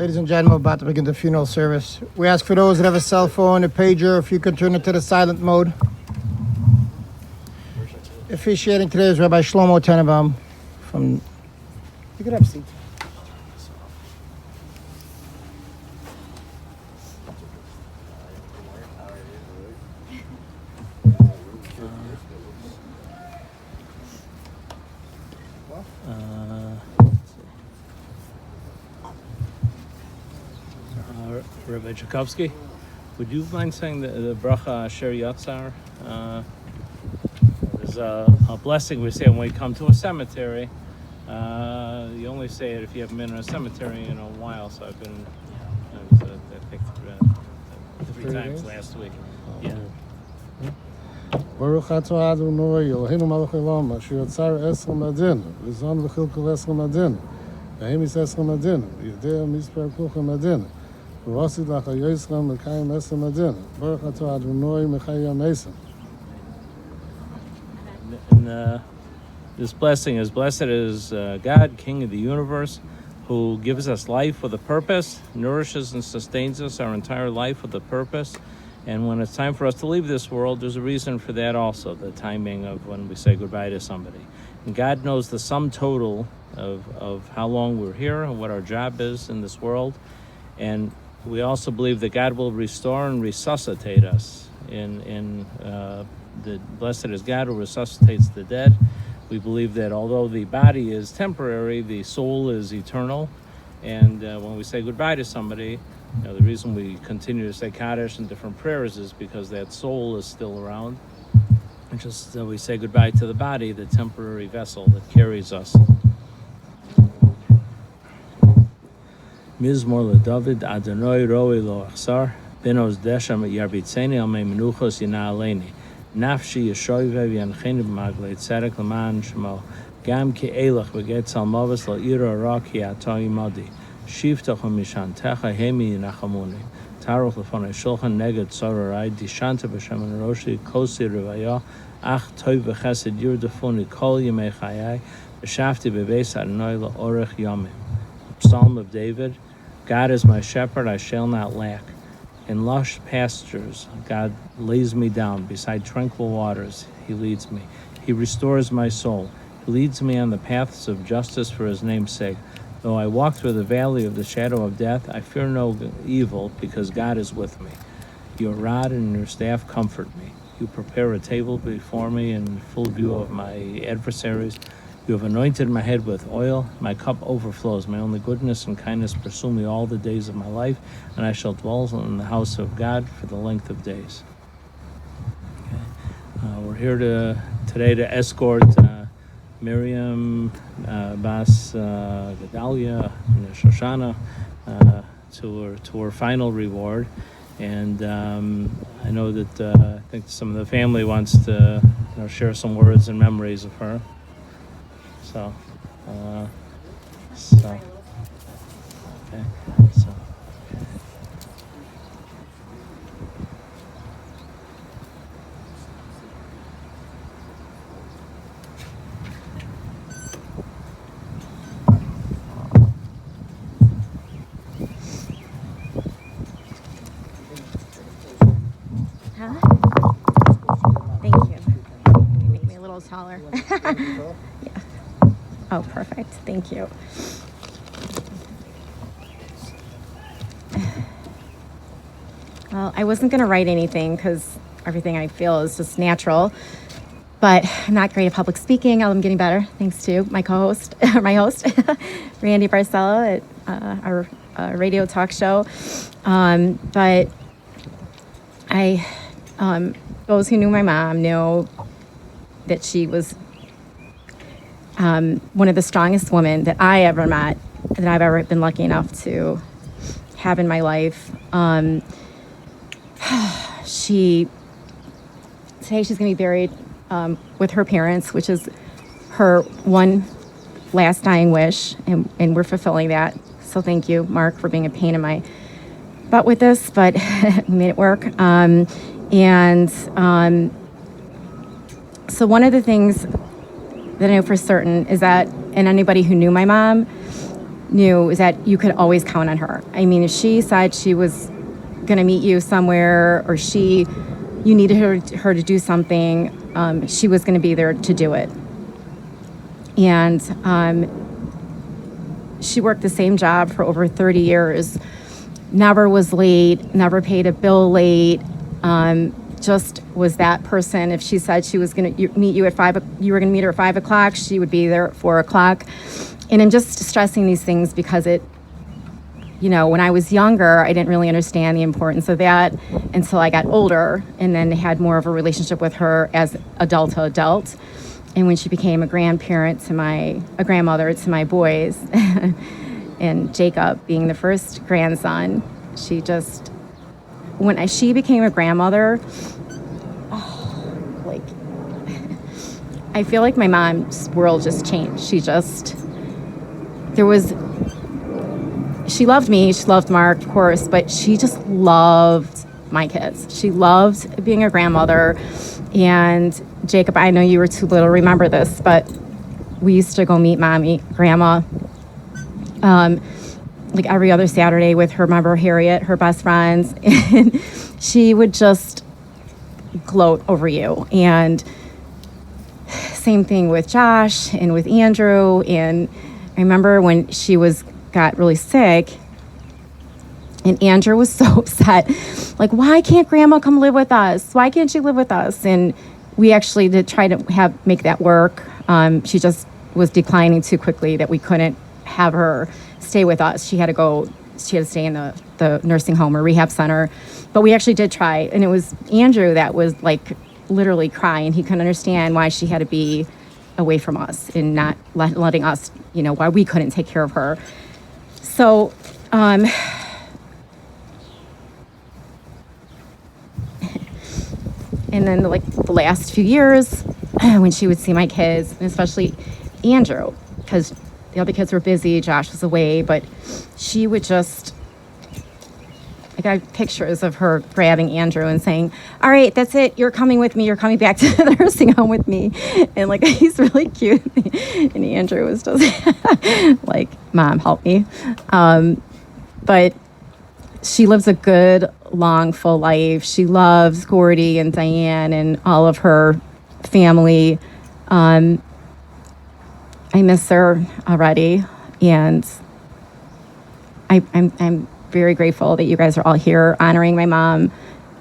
Ladies and gentlemen, we're about to begin the funeral service. We ask for those that have a cell phone, a pager, if you could turn it to the silent mode. Officiating today is Rabbi Shlomo Tenenbaum from... You could have a seat. Rabbi Tchaikovsky, would you mind saying the bracha Asher Yatzar? There's a blessing we say when we come to a cemetery. You only say it if you haven't been in a cemetery in a while, so I've been, I think, 3 times last week. Yeah. Baruch atah Adonai Eloheinu melech haolam asher yatzar esel madin v'zon v'chilkel esel madin v'hemis esel madin v'yodea mispar kulchem madin v'vasid lach hayoyisram l'kayim esel madin Baruch atah Adonai mechayim esel. And this blessing is, blessed is God, King of the universe, who gives us life with a purpose, nourishes and sustains us our entire life with a purpose. And when it's time for us to leave this world, there's a reason for that also, the timing of when we say goodbye to somebody. And God knows the sum total of how long we're here and what our job is in this world. And we also believe that God will restore and resuscitate us. The blessed is God who resuscitates the dead. We believe that although the body is temporary, the soul is eternal. And when we say goodbye to somebody, the reason we continue to say Kaddish and different prayers is because that soul is still around. And just we say goodbye to the body, the temporary vessel that carries us. Mizmor LeDavid Adonai Roi Lo Achsar Benos Desham Yarbitzeni Al Mei Menuchos Yina Aleini Nafshi Yeshoive V'yancheni B'maglei Tzedek L'man Shemo Gam Ki Elach V'get Salmovas Lo Ira Ra Ki Ato Yimadi Shivtachom Mishantecha Hemi Yinachamuni Taruch L'fonei Shulchan Neged Tzorarai Dishanta B'Shem Roshi Kosi Rivaya Ach Toiv V'Chesed Yurdafuni Kol Yemei Chayai V'Shafti B'Beis Adonai L'Orech Yomim. Psalm of David. God is my shepherd, I shall not lack. In lush pastures, God lays me down. Beside tranquil waters, He leads me. He restores my soul. He leads me on the paths of justice for His name's sake. Though I walk through the valley of the shadow of death, I fear no evil, because God is with me. Your rod and your staff comfort me. You prepare a table before me in full view of my adversaries. You have anointed my head with oil. My cup overflows. My only goodness and kindness pursue me all the days of my life, and I shall dwell in the house of God for the length of days. Okay. We're here today to escort Miriam Bas Gedalia and Shoshana to her final reward. And I know that I think some of the family wants to share some words and memories of her. So, okay. So. Huh? Thank you. Make me a little taller. Yeah. Oh, perfect. Thank you. Well, I wasn't going to write anything because everything I feel is just natural. But I'm not great at public speaking. I'm getting better thanks to my co-host, my host, Randy Barcella at our radio talk show. But those who knew my mom know that she was one of the strongest women that I ever met, that I've ever been lucky enough to have in my life. Today she's going to be buried with her parents, which is her one last dying wish, and we're fulfilling that. So thank you, Mark, for being a pain in my butt with this, but we made it work. So one of the things that I know for certain is that, and anybody who knew my mom knew is that you could always count on her. I mean, if she said she was going to meet you somewhere, or you needed her to do something, she was going to be there to do it. And she worked the same job for over 30 years, never was late, never paid a bill late, just was that person. If she said she was going to meet you at 5, you were going to meet her at 5 o'clock, she would be there at 4 o'clock. And I'm just stressing these things because when I was younger, I didn't really understand the importance of that until I got older, and then had more of a relationship with her as adult to adult. And when she became a grandmother to my boys, and Jacob being the first grandson, she became a grandmother, I feel like my mom's world just changed. She loved me, she loved Mark, of course, but she just loved my kids. She loved being a grandmother. And Jacob, I know you were too little to remember this, but we used to go meet grandma, like every other Saturday with her member Harriet, her best friends, and she would just gloat over you. And same thing with Josh and with Andrew. And I remember when she got really sick, and Andrew was so upset, like, why can't grandma come live with us? Why can't she live with us? And we actually did try to make that work. She just was declining too quickly that we couldn't have her stay with us. She had to stay in the nursing home or rehab center. But we actually did try, and it was Andrew that was like literally crying. He couldn't understand why she had to be away from us and not letting us, why we couldn't take care of her. So, and then the last few years, when she would see my kids, and especially Andrew, because the other kids were busy, Josh was away, but she would just, I got pictures of her grabbing Andrew and saying, all right, that's it, you're coming with me, you're coming back to the nursing home with me. And he's really cute. And Andrew was just like, Mom, help me. But she lives a good, long, full life. She loves Gordy and Diane and all of her family. I miss her already, and I'm very grateful that you guys are all here honoring my mom.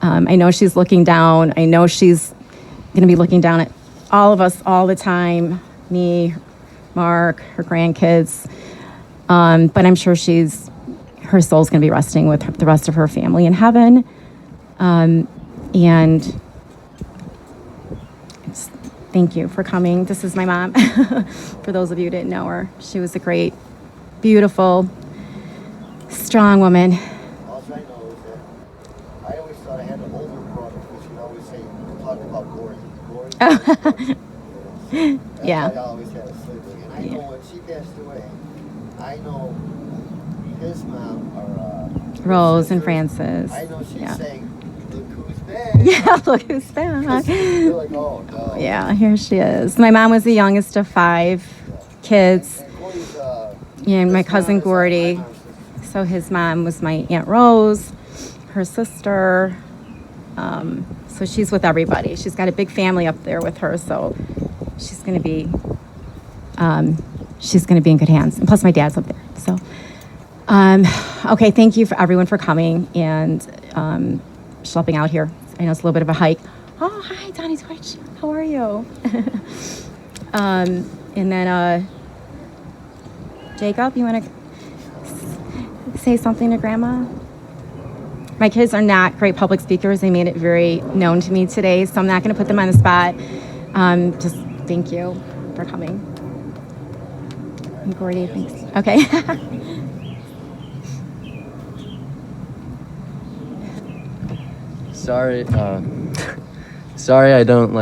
I know she's looking down. I know she's going to be looking down at all of us all the time, me, Mark, her grandkids. But I'm sure her soul's going to be resting with the rest of her family in heaven. And thank you for coming. This is my mom. For those of you who didn't know her, she was a great, beautiful, strong woman. All I know is that I always thought I had an older brother, because she'd always talk about Gory. Yeah. I always had a sibling. And I know when she passed away, I know his mom, or Rose and Francis. I know she's Yeah. saying, look who's back. Yeah, look who's back. You're like, oh, no. Yeah, here she is. My mom was the youngest of 5 kids. And Gory's, And my his cousin mom is Gordy. my mom's sister. So his mom was my Aunt Rose, her sister. So she's with everybody. She's got a big family up there with her. So she's going to be in good hands. And plus my dad's up there. So, okay. Thank you for everyone for coming and schlepping out here. I know it's a little bit of a hike. Oh, hi, Donnie Twitch. How are you? And then, Jacob, you want to say something to Grandma? My kids are not great public speakers. They made it very known to me today, so I'm not going to put them on the spot. Just thank you for coming. And Gordy, thanks. Okay. Sorry I don't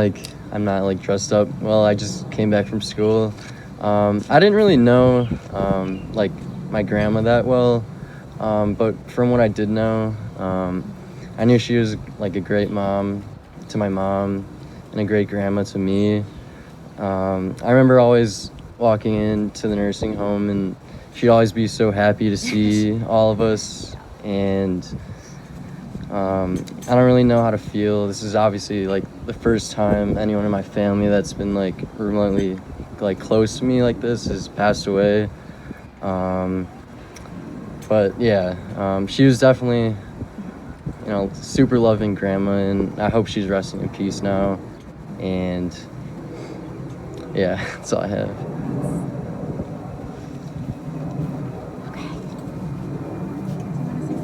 I'm not dressed up well. I just came back from school. I didn't really know my grandma that well, but from what I did know, I knew she was a great mom to my mom and a great grandma to me. I remember always walking into the nursing home, and she'd always be so happy to see all of us. And I don't really know how to feel. This is obviously like the first time anyone in my family that's been like remotely like close to me like this has passed away. But yeah, she was definitely, super loving grandma, and I hope she's resting in peace now. And yeah, that's all I have. Okay. Do you want to say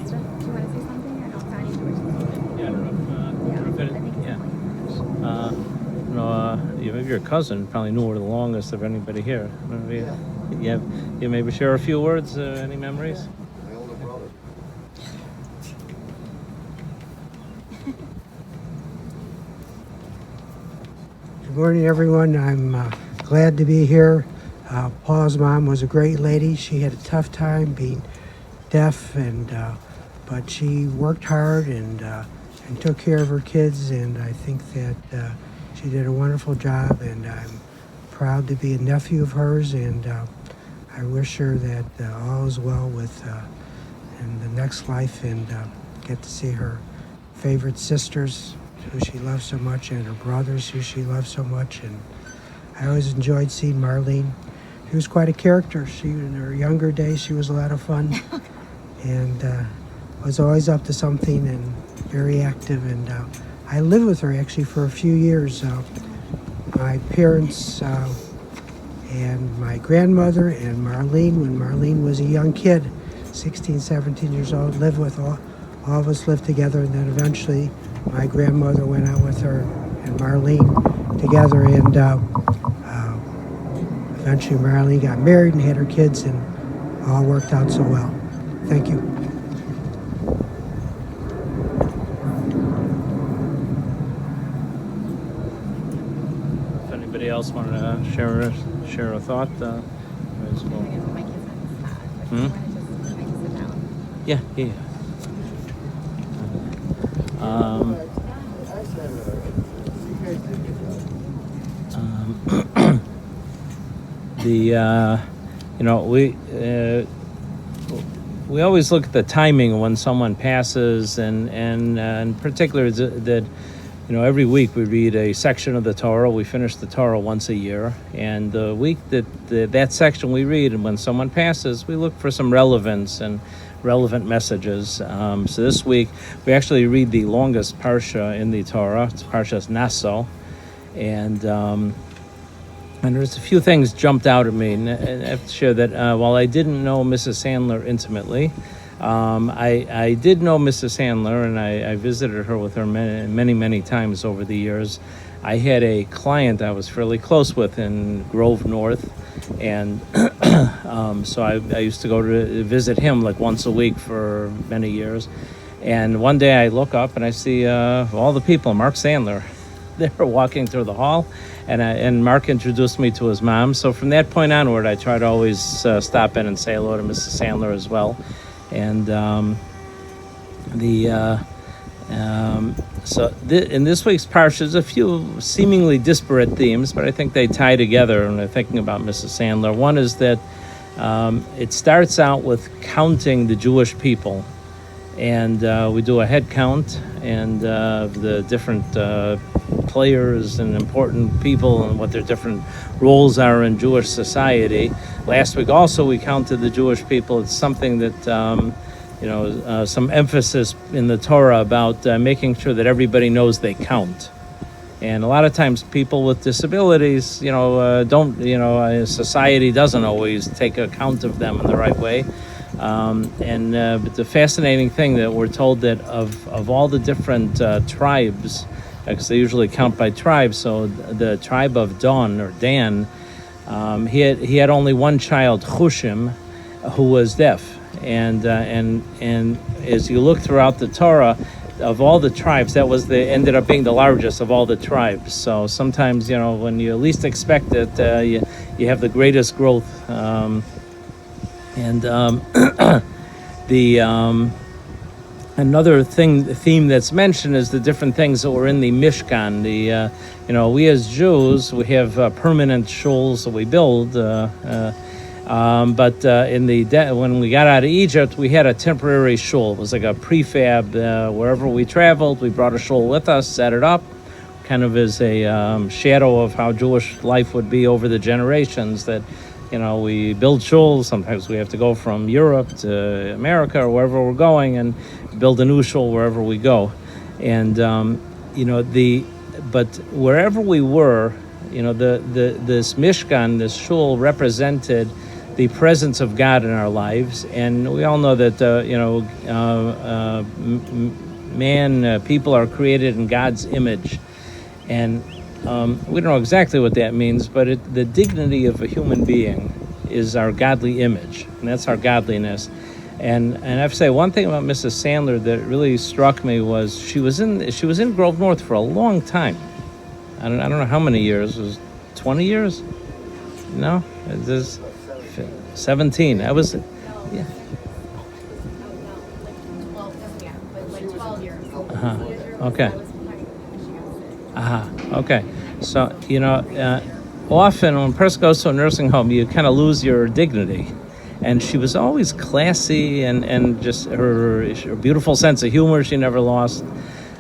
something? Do you want to say something? Or no, it's not even Yeah, I don't know. I think it's Maybe your cousin probably knew her the longest of anybody here. Maybe, you maybe share a few words, any memories? My older brother. Good morning, everyone. I'm glad to be here. Paul's mom was a great lady. She had a tough time being deaf, but she worked hard and took care of her kids. And I think that she did a wonderful job. And I'm proud to be a nephew of hers. And I wish her that all is well with in the next life, and get to see her favorite sisters, who she loves so much, and her brothers, who she loves so much. And I always enjoyed seeing Marlene. She was quite a character. She, in her younger days, she was a lot of fun, and was always up to something and very active. And I lived with her actually for a few years. My parents and my grandmother and Marlene, when Marlene was a young kid, 16, 17 years old, lived with all of us lived together, and then eventually my grandmother went out with her and Marlene together, and eventually Marlene got married and had her kids, and all worked out so well. Thank you. If anybody else want to share a thought, as well. my kids on the spot. But Hmm? if you want to just sit down. Yeah. I said, you guys did a good job. We always look at the timing when someone passes, and in particular that every week we read a section of the Torah. We finish the Torah once a year, and the week that section we read, and when someone passes, we look for some relevance and relevant messages. So this week we actually read the longest parsha in the Torah. It's Parshas Naso, and there's a few things jumped out at me, and I have to share that while I didn't know Mrs. Sandler intimately, I did know Mrs. Sandler, and I visited her with her many times over the years. I had a client I was fairly close with in Grove North, and so I used to go to visit him like once a week for many years. And one day I look up and I see all the people, Mark Sandler, they were walking through the hall, and Mark introduced me to his mom. So from that point onward, I try to always stop in and say hello to Mrs. Sandler as well. And in this week's parsha, there's a few seemingly disparate themes, but I think they tie together when I'm thinking about Mrs. Sandler. One is that it starts out with counting the Jewish people, and we do a head count and the different players and important people and what their different roles are in Jewish society. Last week also we counted the Jewish people. It's something that some emphasis in the Torah about making sure that everybody knows they count. And a lot of times people with disabilities, society doesn't always take account of them in the right way. But the fascinating thing that we're told that of all the different tribes, because they usually count by tribes, so the tribe of Dan, he had only one child, Chushim, who was deaf. And as you look throughout the Torah, of all the tribes, ended up being the largest of all the tribes. So sometimes, when you least expect it, you have the greatest growth. Another theme that's mentioned is the different things that were in the Mishkan. We as Jews, we have permanent shuls that we build, but when we got out of Egypt, we had a temporary shul. It was like a prefab. Wherever we traveled, we brought a shul with us, set it up, kind of as a shadow of how Jewish life would be over the generations. That we build shuls. Sometimes we have to go from Europe to America or wherever we're going and build a new shul wherever we go. And but wherever we were, this Mishkan, this shul, represented the presence of God in our lives. And we all know that people are created in God's image, and we don't know exactly what that means, but the dignity of a human being is our godly image, and that's our godliness. And I have to say, one thing about Mrs. Sandler that really struck me was she was in Grove North for a long time. I don't know how many years. It was 20 years? No, it is 17. I was, yeah. Okay. Okay. So, often when a person goes to a nursing home, you kind of lose your dignity. And she was always classy, and just her beautiful sense of humor she never lost.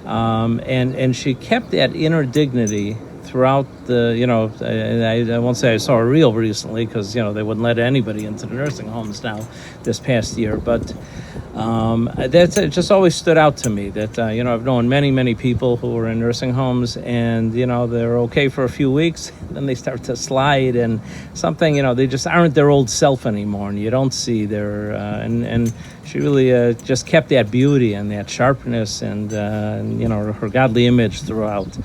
And she kept that inner dignity throughout I won't say I saw her real recently, because they wouldn't let anybody into the nursing homes now this past year, but it just always stood out to me that I've known many people who are in nursing homes, and they're okay for a few weeks, then they start to slide, and something they just aren't their old self anymore, and you don't see their and she really just kept that beauty and that sharpness and her godly image throughout.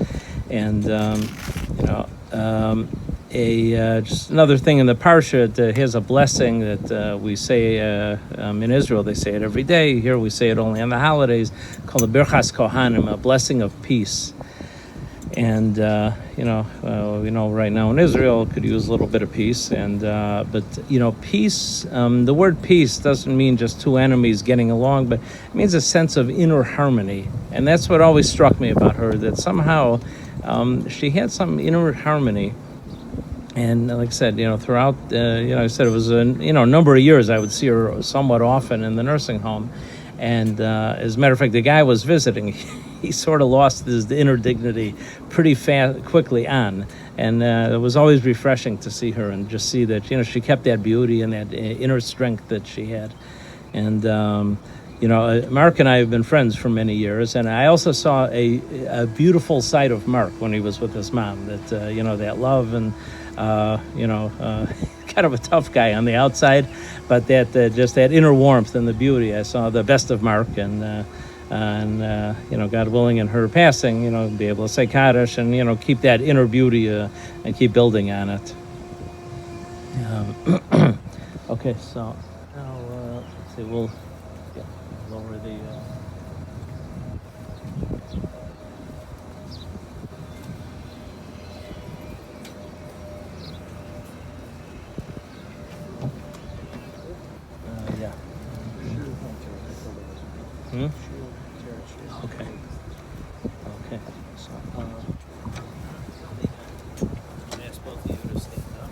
And just another thing in the parsha, it has a blessing that we say in Israel. They say it every day. Here we say it only on the holidays, called the Birchas Kohanim, a blessing of peace. And right now in Israel could use a little bit of peace. And but peace. The word peace doesn't mean just two enemies getting along, but it means a sense of inner harmony. And that's what always struck me about her. That somehow she had some inner harmony. And like I said, throughout, I said it was a number of years I would see her somewhat often in the nursing home. And as a matter of fact, the guy I was visiting, he sort of lost his inner dignity pretty quickly on. And it was always refreshing to see her and just see that, she kept that beauty and that inner strength that she had. And, Mark and I have been friends for many years. And I also saw a beautiful side of Mark when he was with his mom, that, that love and, kind of a tough guy on the outside, but that just that inner warmth and the beauty. I saw the best of Mark, and God willing, in her passing, be able to say Kaddish and keep that inner beauty and keep building on it. Okay, so now let's see. We'll lower the. Okay. Okay. So, ask both of you to stand up.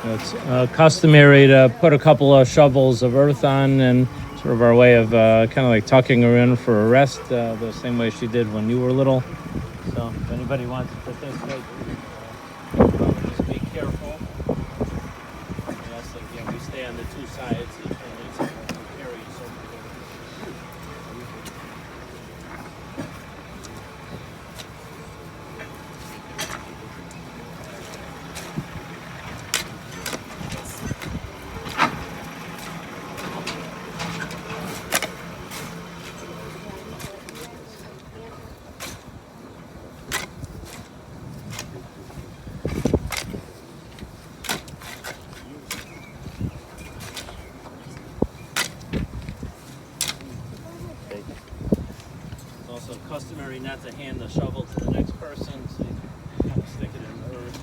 It's customary to put a couple of shovels of earth on, and sort of our way of kind of like tucking her in for a rest, the same way she did when you were little. So if anybody wants to participate, just be careful. Yes, again, we stay on the two sides. Each one needs someone to carry you so It's also customary not to hand the shovel to the next person, so you kind of stick it in the earth.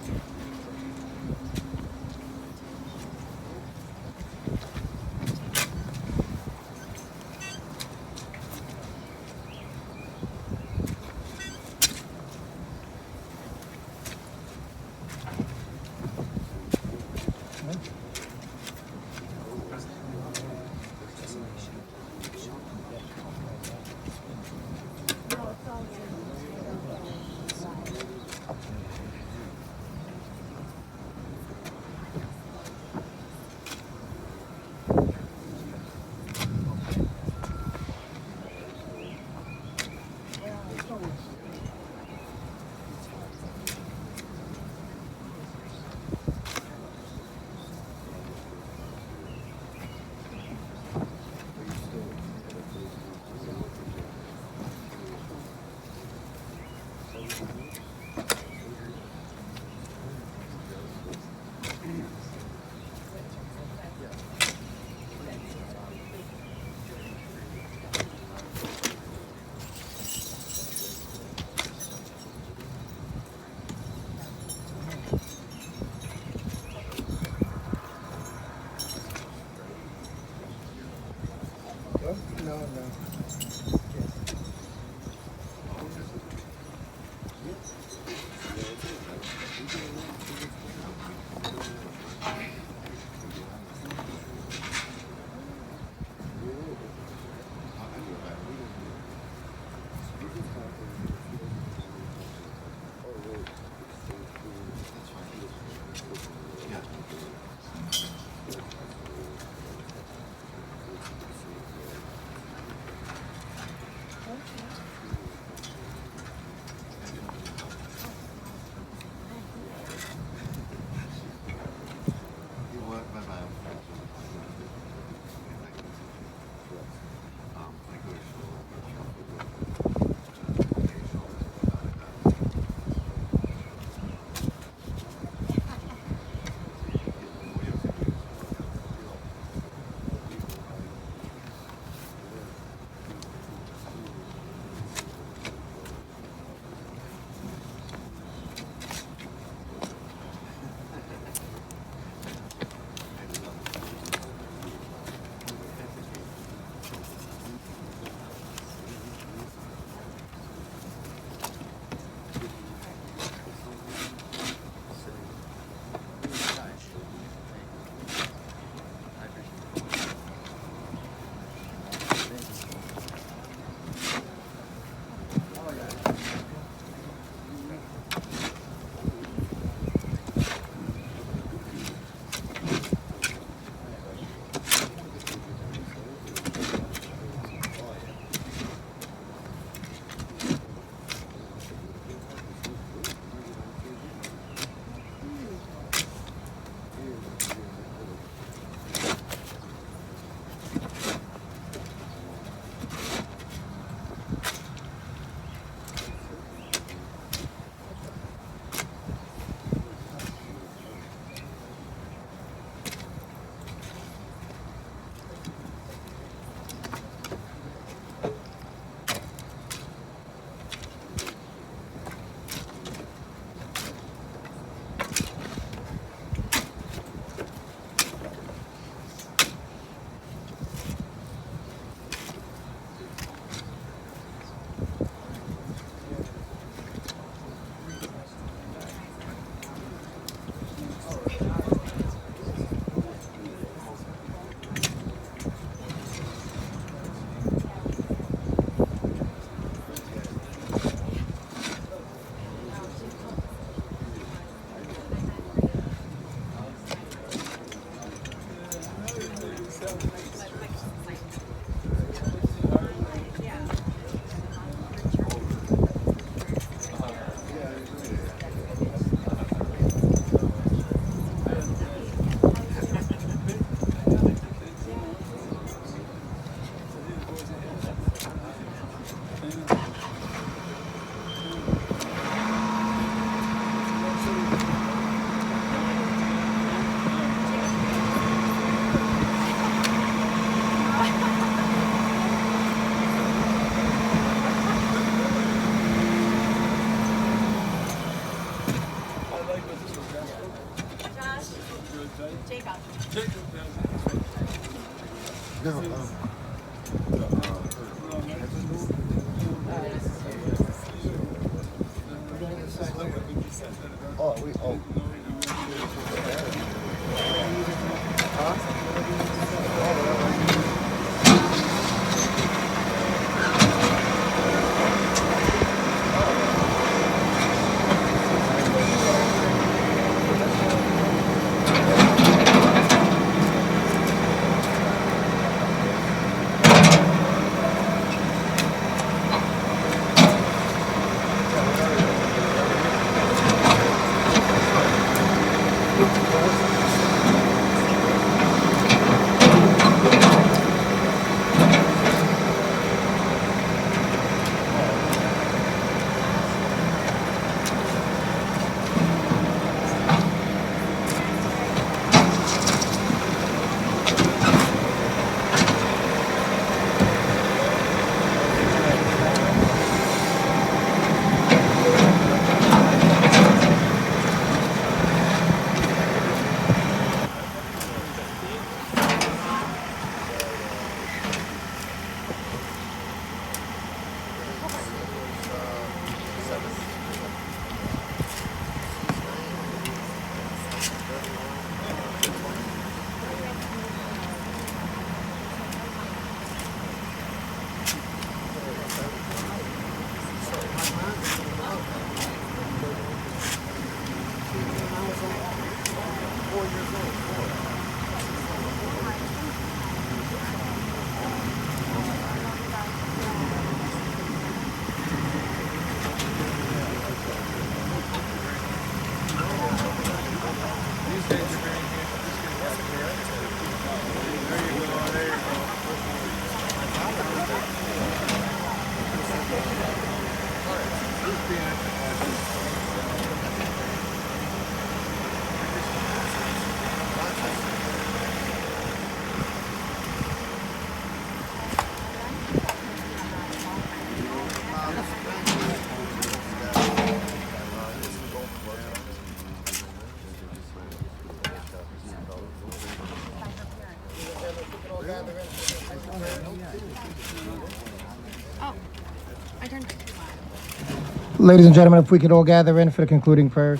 Ladies and gentlemen, if we could all gather in for the concluding prayers.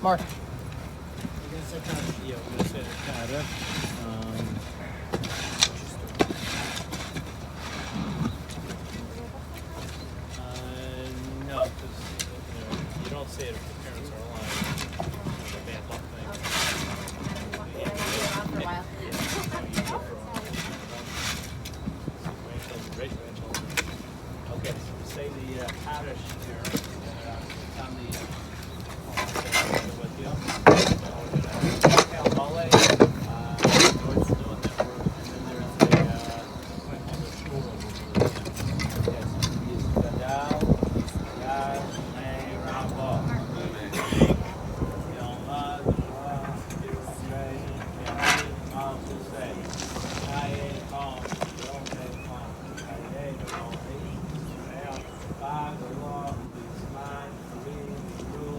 Mark. No, because you don't say it if the parents are alive. It's a bad luck thing. Great-grandchildren. Okay, so say the Kaddish here. It's on the with you. Mole. George's doing that work. And then there's a shul over here. Yes, he's Gadal, Gad, May, Rabba. Yomad, Shah, Yerushay, Yahid, Mal, Tusay. Kaye, Kom, Yomay, Kom. Kaye, Yomay, Israel, Bag, Allah, Bisman, Kareem, Ru,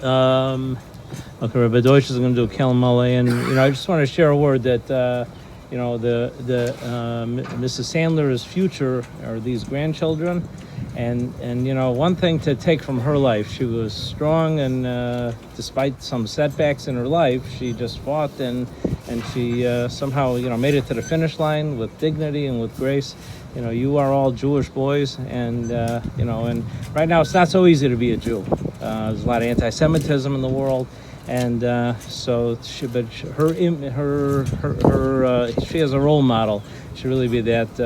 Amen. Okay, Rabbi Deutsch is going to do Kel Mole, and I just want to share a word that Mrs. Sandler's future are these grandchildren, and one thing to take from her life, she was strong, and despite some setbacks in her life, she just fought, and she somehow made it to the finish line with dignity and with grace. You are all Jewish boys, and and right now it's not so easy to be a Jew. There's a lot of anti-Semitism in the world, and she has a role model. She really be that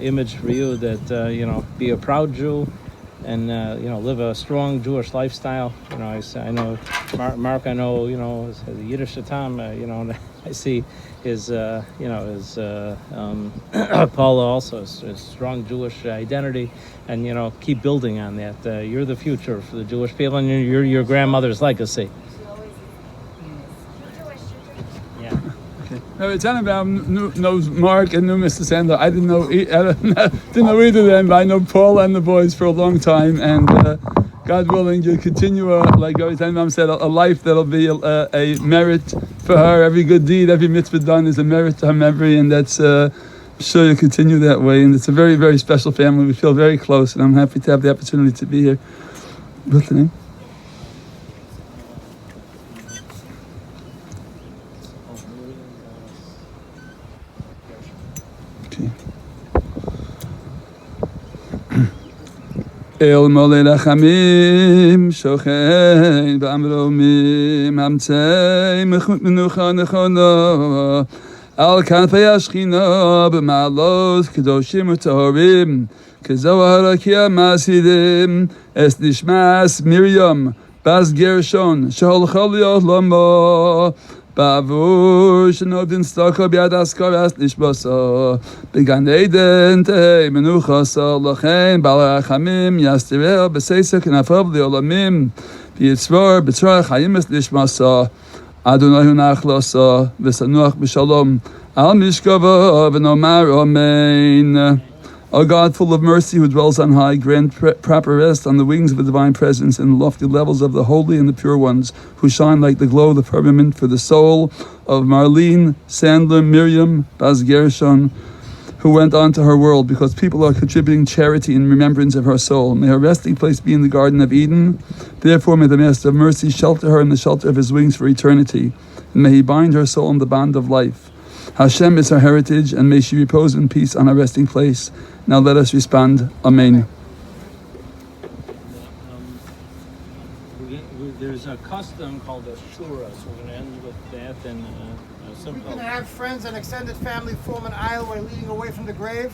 image for you, that be a proud Jew, and live a strong Jewish lifestyle. I know Mark. I know as a Yiddish Tom. And I see his Paula also his strong Jewish identity, and keep building on that. You're the future for the Jewish people, and you're your grandmother's legacy. Yeah. No, Tannenbaum knows Mark and knew Mr. Sandler. I didn't know either of them, but I know Paul and the boys for a long time, and God willing, you'll continue, like Rabbi Tannenbaum said, a life that'll be a merit for her. Every good deed, every mitzvah done is a merit to her memory, and that's I'm sure you'll continue that way. And it's a very, very special family. We feel very close, and I'm happy to have the opportunity to be here. What's the name? El Mole Rachamim Shochen B'Amromim Hamtzei Menucha Nechona Al Kanfei Ashchina B'Ma'alos Kedoshim U'Tahorim Kezohar HaKiyah Masidim Es Nishmas Miriam Bas Gershon Sheholcha Liot Lamo בעבור שנותן צדקה ביד אזכרת נשבתו, בגן עדן תהא מנוחתו, לכן בעל הרחמים יסתירהו בססר כנפיו לעולמים, ויצרור בצרור חיים נשמתו. אדוני הוא נחלתו, ושנוח בשלום על משכבו, ונאמר אמן. O God, full of mercy, who dwells on high, grant proper rest on the wings of the divine presence in the lofty levels of the holy and the pure ones, who shine like the glow of the firmament for the soul of Marlene, Sandler, Miriam, Baz Gershon, who went on to her world, because people are contributing charity in remembrance of her soul. May her resting place be in the Garden of Eden. Therefore, may the Master of Mercy shelter her in the shelter of his wings for eternity, and may he bind her soul in the bond of life. Hashem is her heritage, and may she repose in peace on her resting place. Now let us respond, Amen. There's a custom called a shura, so we're going to end with that and We simple. can have friends and extended family form an aisle while leading away from the grave,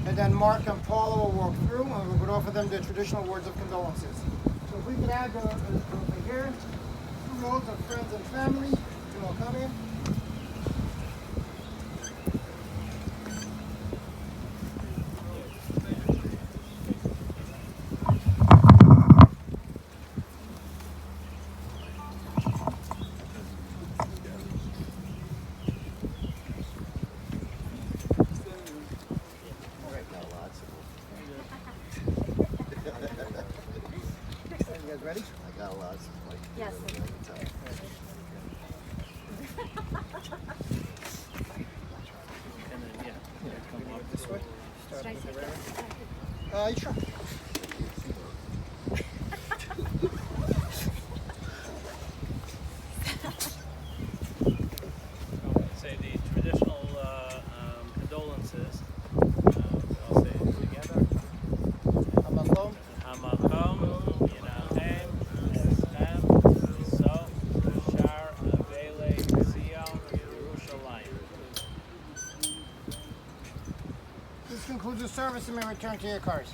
and then Mark and Paula will walk through, and we would offer them their traditional words of condolences. So if we could add here, 2 rows of friends and family, you will come in. You guys ready? I got lots of like. Yes. Come up This way. Start with the rear. Sure. Say the traditional condolences. I'll say it together. Hamakom. Hamakom, Yinachem, Eshem, Yisov, Shar, Avele, Zion, Yerushalayim. This concludes the service, and may return to your cars.